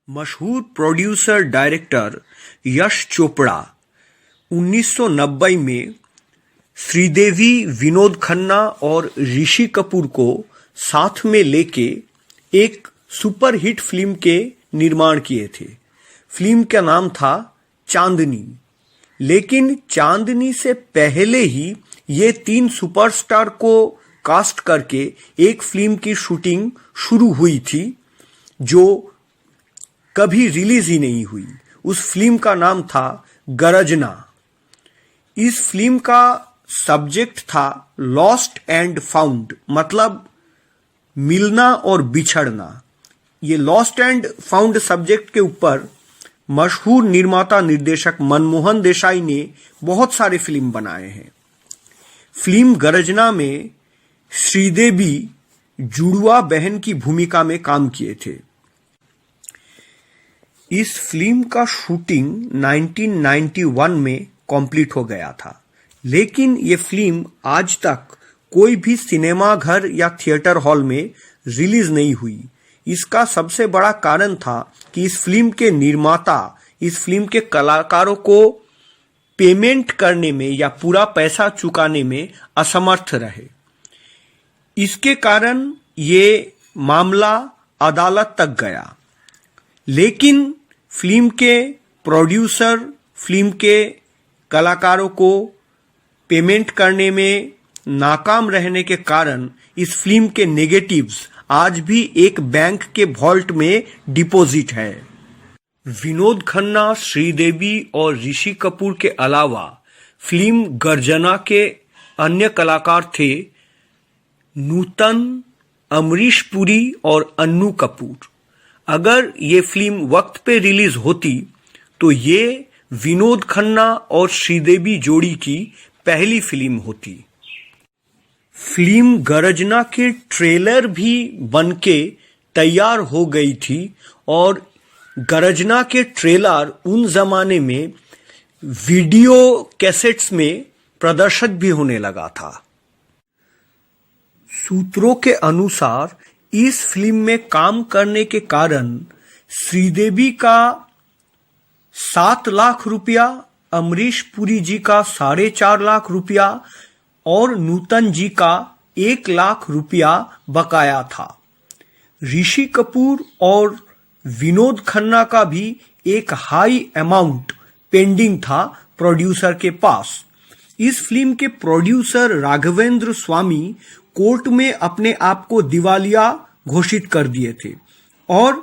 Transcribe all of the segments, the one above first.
मशहूर producer director Yash Chopra 1990 में श्रीदेवी, विनोद खन्ना और ऋषि कपूर को साथ में लेके एक सुपरहिट फिल्म के निर्माण किए थे। फिल्म का नाम था चांदनी। लेकिन चांदनी से पहले ही ये 3 सुपरस्टार को कास्ट करके एक फिल्म की शूटिंग शुरू हुई थी जो कभी रिलीज ही नहीं हुई। उस फिल्म का नाम था गरजना। इस फिल्म का सब्जेक्ट था लॉस्ट एंड फाउंड, मतलब मिलना और बिछड़ना। ये लॉस्ट एंड फाउंड सब्जेक्ट के ऊपर मशहूर निर्माता निर्देशक मनमोहन देसाई ने बहुत सारे फिल्म बनाए हैं। फिल्म गरजना में श्रीदेवी जुड़वा बहन की भूमिका में काम किए थे। इस फिल्म का शूटिंग 1991 में कंप्लीट हो गया था, लेकिन ये फिल्म आज तक कोई भी सिनेमा घर या थिएटर हॉल में रिलीज नहीं हुई। इसका सबसे बड़ा कारण था कि इस फिल्म के निर्माता इस फिल्म के कलाकारों को पेमेंट करने में या पूरा पैसा चुकाने में असमर्थ रहे। इसके कारण ये मामला अदालत तक गया, लेकिन फिल्म के प्रोड्यूसर फिल्म के कलाकारों को पेमेंट करने में नाकाम रहने के कारण इस फिल्म के नेगेटिव्स आज भी एक बैंक के वॉल्ट में डिपॉजिट है। विनोद खन्ना, श्रीदेवी और ऋषि कपूर के अलावा फिल्म गरजना के अन्य कलाकार थे नूतन, अमरीश पुरी और अन्नू कपूर। अगर ये फिल्म वक्त पे रिलीज होती तो ये विनोद खन्ना और श्रीदेवी जोड़ी की पहली फिल्म होती। फिल्म गरजना के ट्रेलर भी बनके तैयार हो गई थी और गरजना के ट्रेलर उन जमाने में वीडियो कैसेट्स में प्रदर्शित भी होने लगा था। सूत्रों के अनुसार इस फिल्म में काम करने के कारण श्रीदेवी का 7 लाख रुपया, अमरीश पुरी जी का 4.5 लाख रुपया और नूतन जी का 1 लाख रुपया बकाया था। ऋषि कपूर और विनोद खन्ना का भी एक हाई अमाउंट पेंडिंग था प्रोड्यूसर के पास। इस फिल्म के प्रोड्यूसर राघवेंद्र स्वामी कोर्ट में अपने आप को दिवालिया घोषित कर दिए थे और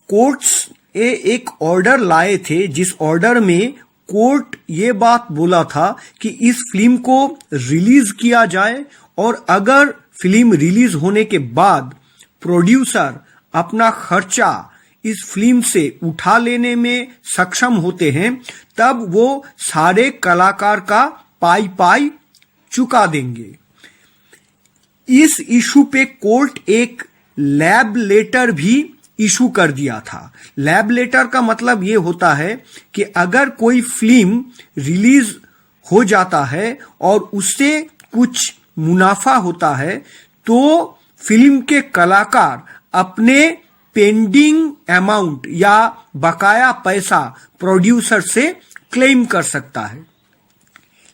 कोर्ट्स एक ऑर्डर लाए थे, जिस ऑर्डर में कोर्ट ये बात बोला था कि इस फिल्म को रिलीज किया जाए और अगर फिल्म रिलीज होने के बाद प्रोड्यूसर अपना खर्चा इस फिल्म से उठा लेने में सक्षम होते हैं तब वो सारे कलाकार का पाई चुका देंगे। इस इशू पे कोर्ट एक लैब लेटर भी इशू कर दिया था। लैब लेटर का मतलब ये होता है कि अगर कोई फिल्म रिलीज हो जाता है और उससे कुछ मुनाफा होता है तो फिल्म के कलाकार अपने पेंडिंग अमाउंट या बकाया पैसा प्रोड्यूसर से क्लेम कर सकता है।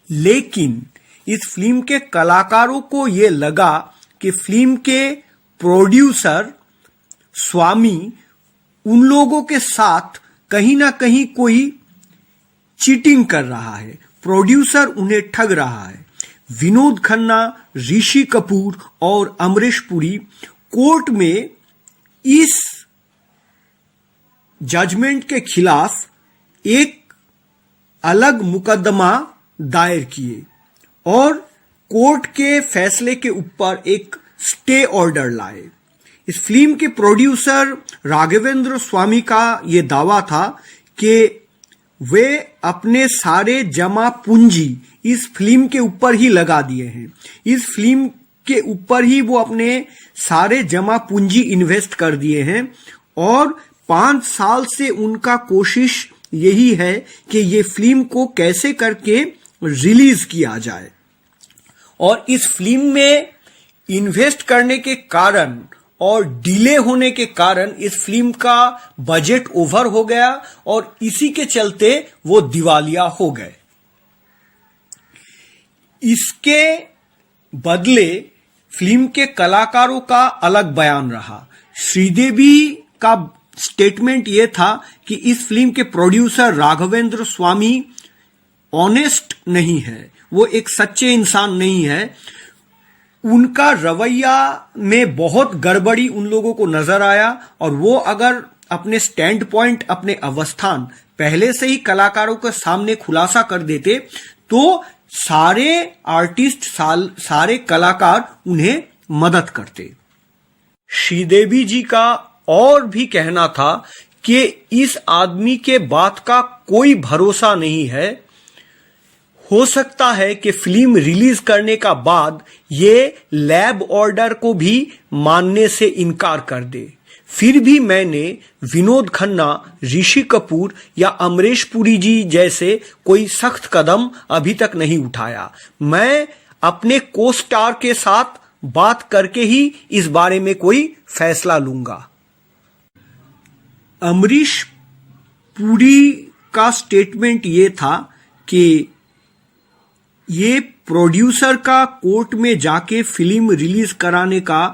लेकिन इस फिल्म के कलाकारों को ये लगा कि फिल्म के प्रोड्यूसर स्वामी उन लोगों के साथ कहीं ना कहीं कोई चीटिंग कर रहा है, प्रोड्यूसर उन्हें ठग रहा है। विनोद खन्ना, ऋषि कपूर और अमरीश पुरी कोर्ट में इस जजमेंट के खिलाफ एक अलग मुकदमा दायर किए और कोर्ट के फैसले के ऊपर एक स्टे ऑर्डर लाए। इस फिल्म के प्रोड्यूसर राघवेंद्र स्वामी का यह दावा था कि वे अपने सारे जमा पूंजी इस फिल्म के ऊपर ही लगा दिए हैं। इस फिल्म के ऊपर ही वो अपने सारे जमा पूंजी इन्वेस्ट कर दिए हैं और 5 साल से उनका कोशिश यही है कि ये फिल्म को कैसे करके रिलीज किया जाए। और इस फिल्म में इन्वेस्ट करने के कारण और डिले होने के कारण इस फिल्म का बजट ओवर हो गया और इसी के चलते वो दिवालिया हो गए। इसके बदले फिल्म के कलाकारों का अलग बयान रहा। श्रीदेवी का स्टेटमेंट यह था कि इस फिल्म के प्रोड्यूसर राघवेंद्र स्वामी ऑनेस्ट नहीं है, वो एक सच्चे इंसान नहीं है। उनका रवैया में बहुत गड़बड़ी उन लोगों को नजर आया और वो अगर अपने स्टैंड पॉइंट, अपने अवस्थान पहले से ही कलाकारों के सामने खुलासा कर देते तो सारे आर्टिस्ट, सारे कलाकार उन्हें मदद करते। श्रीदेवी जी का और भी कहना था कि इस आदमी के बात का कोई भरोसा नहीं है, हो सकता है कि फिल्म रिलीज करने का बाद ये लैब ऑर्डर को भी मानने से इनकार कर दे। फिर भी मैंने विनोद खन्ना, ऋषि कपूर या अमरीश पुरी जी जैसे कोई सख्त कदम अभी तक नहीं उठाया। मैं अपने को स्टार के साथ बात करके ही इस बारे में कोई फैसला लूंगा। अमरीश पुरी का स्टेटमेंट ये था कि ये प्रोड्यूसर का कोर्ट में जाके फिल्म रिलीज कराने का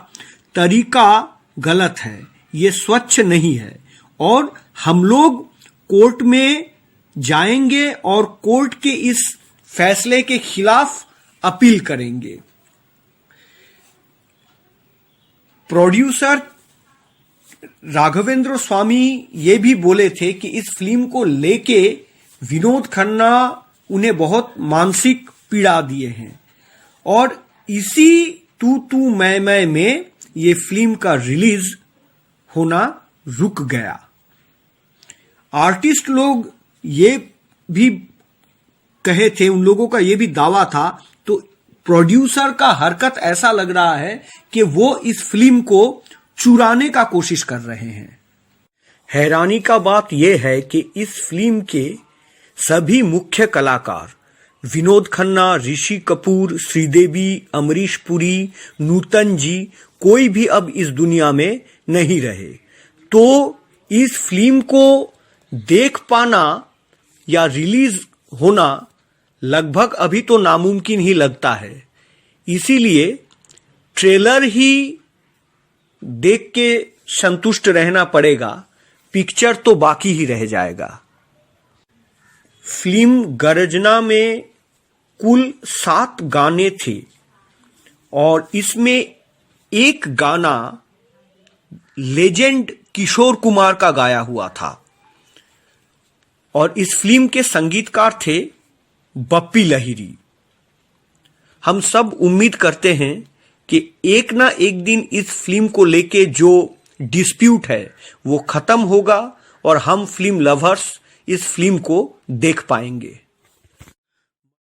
तरीका गलत है, ये स्वच्छ नहीं है और हम लोग कोर्ट में जाएंगे और कोर्ट के इस फैसले के खिलाफ अपील करेंगे। प्रोड्यूसर राघवेंद्र स्वामी ये भी बोले थे कि इस फिल्म को लेके विनोद खन्ना उन्हें बहुत मानसिक पीड़ा दिए हैं और इसी तू मैं में ये फिल्म का रिलीज होना रुक गया। आर्टिस्ट लोग ये भी कहे थे, उन लोगों का ये भी दावा था, तो प्रोड्यूसर का हरकत ऐसा लग रहा है कि वो इस फिल्म को चुराने का कोशिश कर रहे हैं। हैरानी का बात यह है कि इस फिल्म के सभी मुख्य कलाकार विनोद खन्ना, ऋषि कपूर, श्रीदेवी, अमरीश पुरी, नूतन जी कोई भी अब इस दुनिया में नहीं रहे। तो इस फिल्म को देख पाना या रिलीज होना लगभग अभी तो नामुमकिन ही लगता है। इसीलिए ट्रेलर ही देख के संतुष्ट रहना पड़ेगा, पिक्चर तो बाकी ही रह जाएगा। फिल्म गर्जना में कुल 7 गाने थे और इसमें एक गाना लेजेंड किशोर कुमार का गाया हुआ था और इस फिल्म के संगीतकार थे बप्पी लहिरी। हम सब उम्मीद करते हैं कि एक ना एक दिन इस फिल्म को लेके जो डिस्प्यूट है वो खत्म होगा और हम फिल्म लवर्स इस फिल्म को देख पाएंगे।